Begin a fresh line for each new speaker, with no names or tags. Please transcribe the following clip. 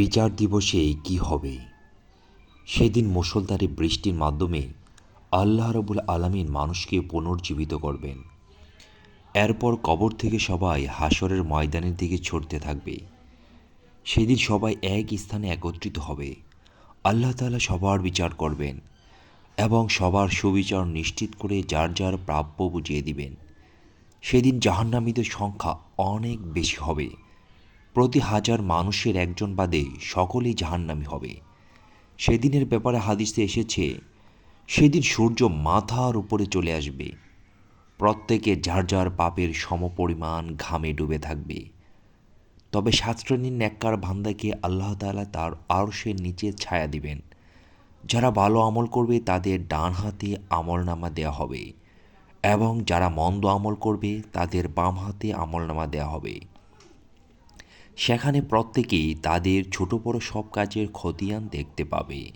বিচার দিবসে কি হবে? সেদিন মুষলধারে বৃষ্টির মাধ্যমে আল্লাহ রাব্বুল আলামিন মানুষকে পুনর্জীবিত করবেন। এরপর কবর থেকে সবাই হাসরের ময়দানের দিকে ছুটতে থাকবে। সেদিন সবাই এক স্থানে একত্রিত হবে। আল্লাহ তাআলা সবার বিচার করবেন এবং সবার সুবিচার নিশ্চিত করে যার যার প্রাপ্য বুঝিয়ে দিবেন। সেদিন জাহান্নামীদের সংখ্যা অনেক বেশি হবে। প্রতি হাজার মানুষের একজন বাদে সকলেই জাহান্নামী হবে। সেদিনের ব্যাপারে হাদিসে এসেছে, সেদিন সূর্য মাথার উপরে চলে আসবে। প্রত্যেকে যার যার পাপের সমপরিমাণ ঘামে ডুবে থাকবে। তবে ৭ শ্রেণীর নেককার বান্দাকে আল্লাহ তাআলা তার আরশের নিচে ছায়া দিবেন। যারা ভালো আমল করবে তাদের ডান হাতে আমলনামা দেয়া হবে এবং যারা মন্দ আমল করবে তাদের বাম হাতে আমলনামা দেয়া হবে। সেখানে প্রত্যেকেই তাদের ছোট বড় সব কাজের খতিয়ান দেখতে পাবে।